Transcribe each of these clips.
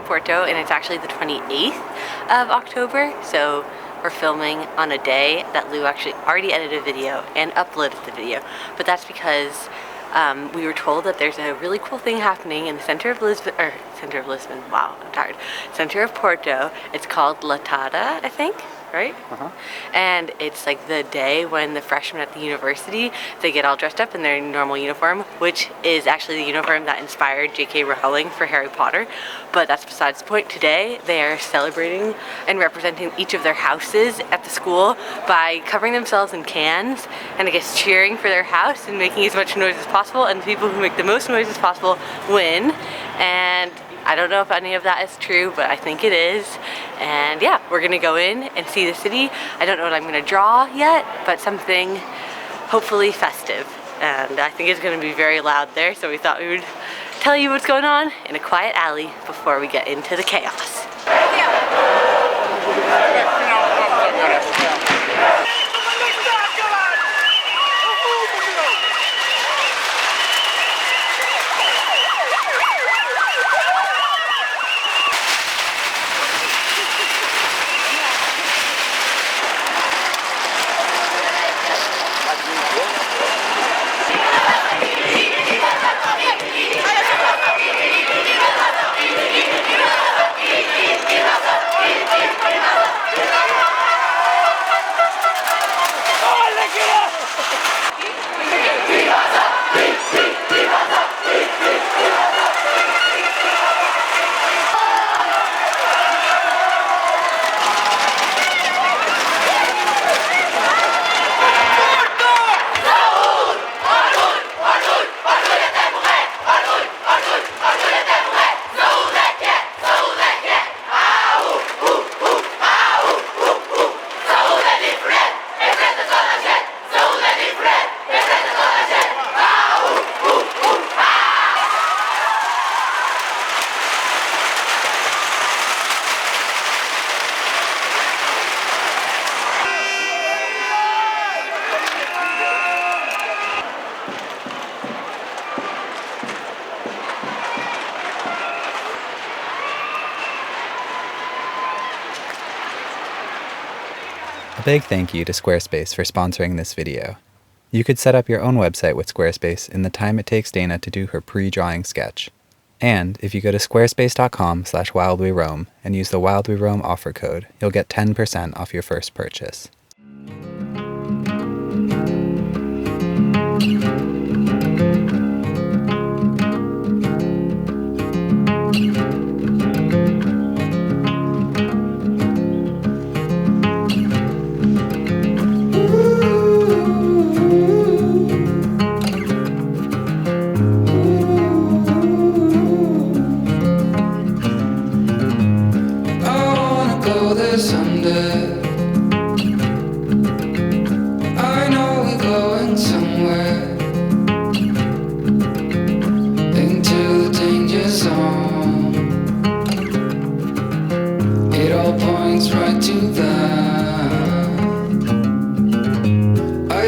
Porto, and it's actually the 28th of October, so we're filming on a day that Lou actually already edited a video and uploaded the video, but that's because we were told that there's a really cool thing happening in the center of Lisbon, wow, I'm tired, center of Porto. It's called Latada, I think, right? And it's like the day when the freshmen at the university, they get all dressed up in their normal uniform, which is actually the uniform that inspired J.K. Rowling for Harry Potter. But that's besides the point. Today they are celebrating and representing each of their houses at the school by covering themselves in cans and I guess cheering for their house and making as much noise as possible, and the people who make the most noise as possible win. And I don't know if any of that is true, but I think it is. And yeah, we're gonna go in and see the city. I don't know what I'm gonna draw yet, but something hopefully festive. And I think it's gonna be very loud there, so we thought we would tell you what's going on in a quiet alley before we get into the chaos. A big thank you to Squarespace for sponsoring this video. You could set up your own website with Squarespace in the time it takes Dana to do her pre-drawing sketch. And if you go to squarespace.com/wildweroam and use the Wild We Roam offer code, you'll get 10% off your first purchase.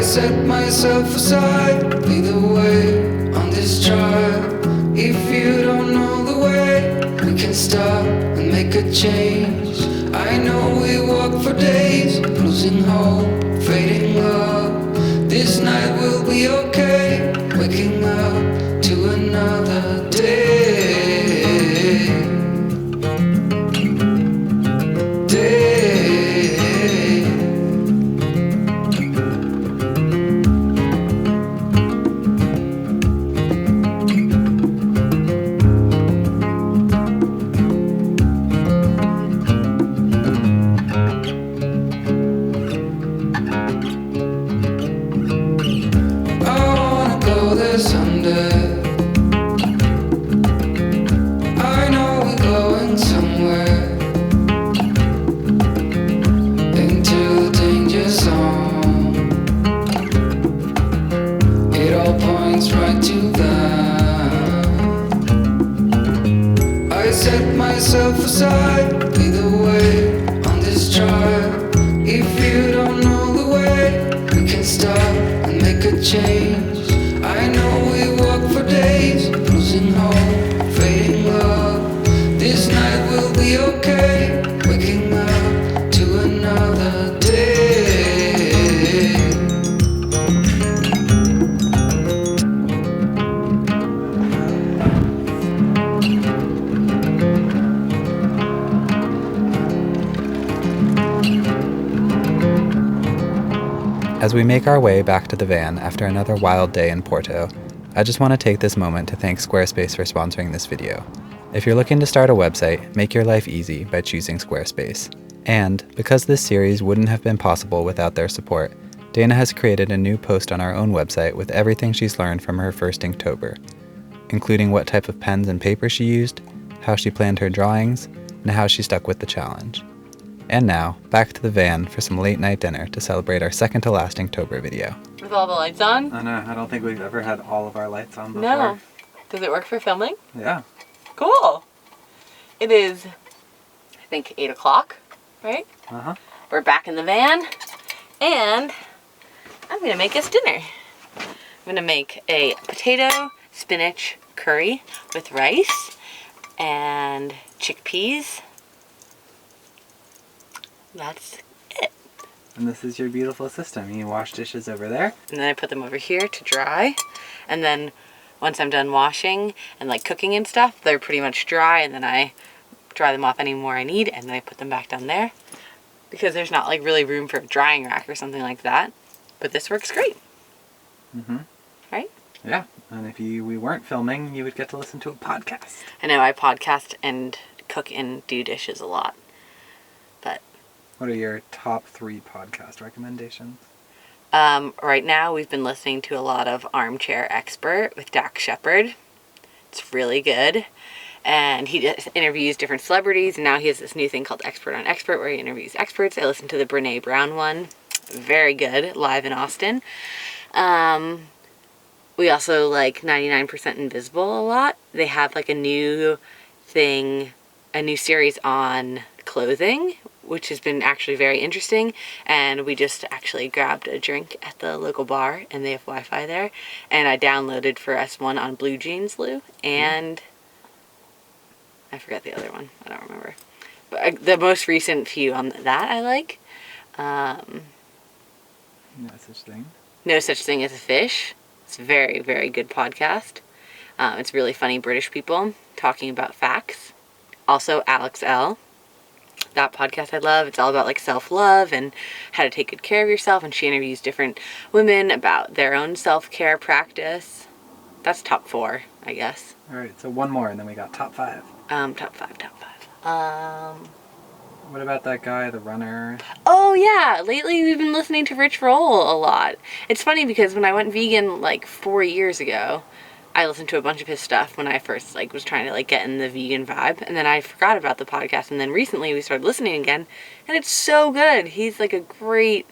Set myself aside, lead the way on this trial. If you don't know the way, we can stop and make a change. I know we walk for days, losing hope, fading love. This night will be okay, waking up to another day. Myself aside, lead the way on this trial. If you don't know the way, we can stop and make a change. I know we walk for days, losing hope, fading love. This night will As we make our way back to the van after another wild day in Porto, I just want to take this moment to thank Squarespace for sponsoring this video. If you're looking to start a website, make your life easy by choosing Squarespace. And, because this series wouldn't have been possible without their support, Dana has created a new post on our own website with everything she's learned from her first Inktober, including what type of pens and paper she used, how she planned her drawings, and how she stuck with the challenge. And now, back to the van for some late night dinner to celebrate our second to last Inktober video. With all the lights on? I know, I don't think we've ever had all of our lights on before. No. Does it work for filming? Yeah. Cool. It is, I think, 8 o'clock, right? Uh-huh. We're back in the van, and I'm gonna make us dinner. I'm gonna make a potato spinach curry with rice and chickpeas. That's it. And this is your beautiful system. You wash dishes over there. And then I put them over here to dry. And then once I'm done washing and like cooking and stuff, they're pretty much dry, and then I dry them off any more I need, and then I put them back down there. Because there's not like really room for a drying rack or something like that. But this works great. Mm-hmm. Right? Yeah. And if we weren't filming, you would get to listen to a podcast. I know I podcast and cook and do dishes a lot. But What are your top 3 podcast recommendations? right now we've been listening to a lot of Armchair Expert with Dax Shepard. It's really good. And he interviews different celebrities, and now he has this new thing called Expert on Expert where he interviews experts. I listened to the Brene Brown one. Very good, live in Austin. We also like 99% Invisible a lot. They have like a new series on clothing, which has been actually very interesting. And we just actually grabbed a drink at the local bar, and they have Wi-Fi there. And I downloaded for us one on blue jeans, Lou, and I forgot the other one. I don't remember. But the most recent few on that I like. No such thing. No Such Thing as a Fish. It's a very, very good podcast. It's really funny British people talking about facts. Also, Alex L. That podcast I love. It's all about like self-love and how to take good care of yourself. And she interviews different women about their own self-care practice. That's top 4, I guess. All right, so one more, and then we got top 5. Top five. What about that guy, the runner? Oh yeah, lately we've been listening to Rich Roll a lot. It's funny because when I went vegan like 4 years ago, I listened to a bunch of his stuff when I first like was trying to like get in the vegan vibe, and then I forgot about the podcast, and then recently we started listening again, and it's so good. He's like a great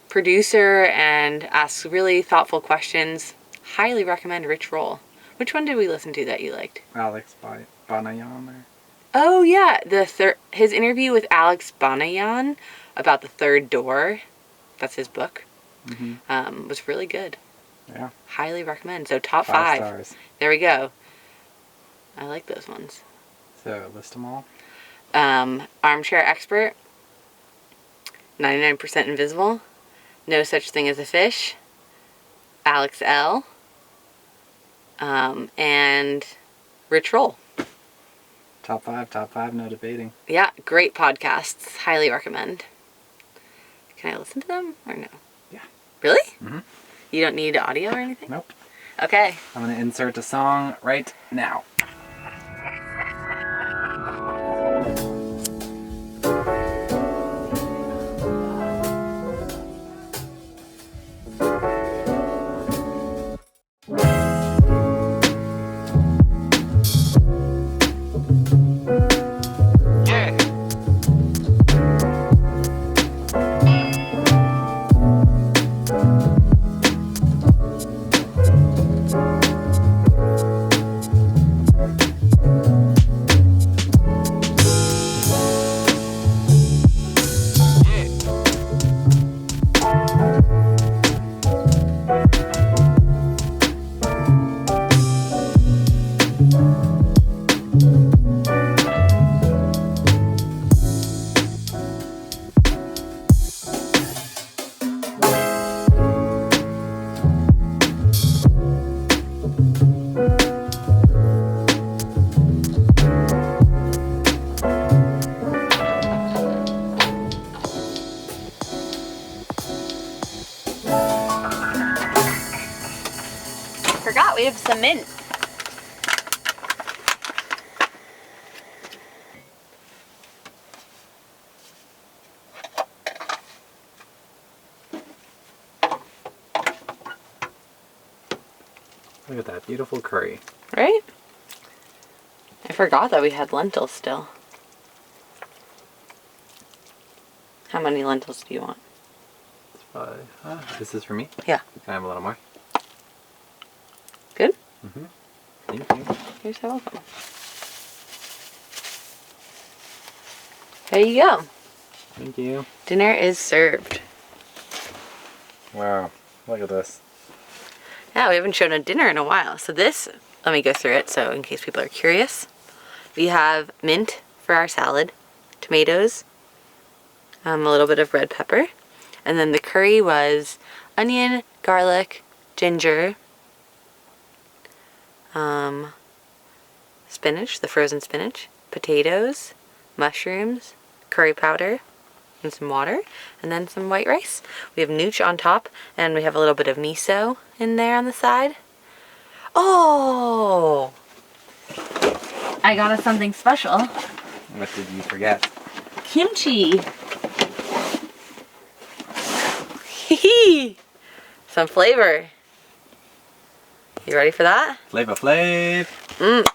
producer and asks really thoughtful questions. Highly recommend Rich Roll. Which one did we listen to that you liked? Alex Banayan. Oh yeah, his interview with Alex Banayan about the third door. That's his book. Mm-hmm. Was really good. Yeah. Highly recommend. So top 5 5. stars. There we go. I like those ones. So list them all. Armchair Expert. 99% Invisible. No Such Thing as a Fish. Alex L. And Rich Roll. Top 5, no debating. Yeah, great podcasts. Highly recommend. Can I listen to them or no? Yeah. Really? Mm-hmm. You don't need audio or anything? Nope. Okay. I'm going to insert a song right now. that? We have some mint. Look at that beautiful curry. Right? I forgot that we had lentils still. How many lentils do you want? This is for me? Yeah. Can I have a little more? Good? Mm-hmm. Thank you. You're so welcome. There you go. Thank you. Dinner is served. Wow. Look at this. Yeah, we haven't shown a dinner in a while. So this, let me go through it so in case people are curious. We have mint for our salad, tomatoes, a little bit of red pepper, and then the curry was onion, garlic, ginger, spinach, the frozen spinach, potatoes, mushrooms, curry powder, and some water, and then some white rice. We have nooch on top, and we have a little bit of miso in there on the side. Oh! I got us something special. What did you forget? Kimchi! Hee Some flavor. You ready for that? Flavor Flav! Mmm.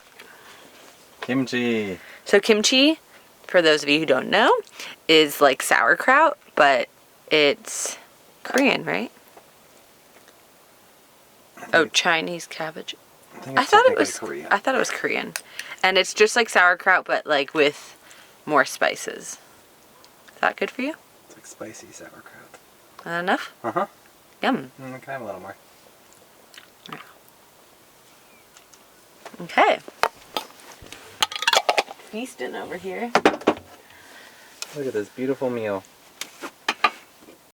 Kimchi! So kimchi, for those of you who don't know, is like sauerkraut, but it's Korean, right? Oh, Chinese cabbage. I thought it was Korean. I thought it was Korean. And it's just like sauerkraut, but like with more spices. Is that good for you? It's like spicy sauerkraut. Not enough? Uh-huh. Yum. Can I have a little more? Okay. Feasting over here. Look at this beautiful meal.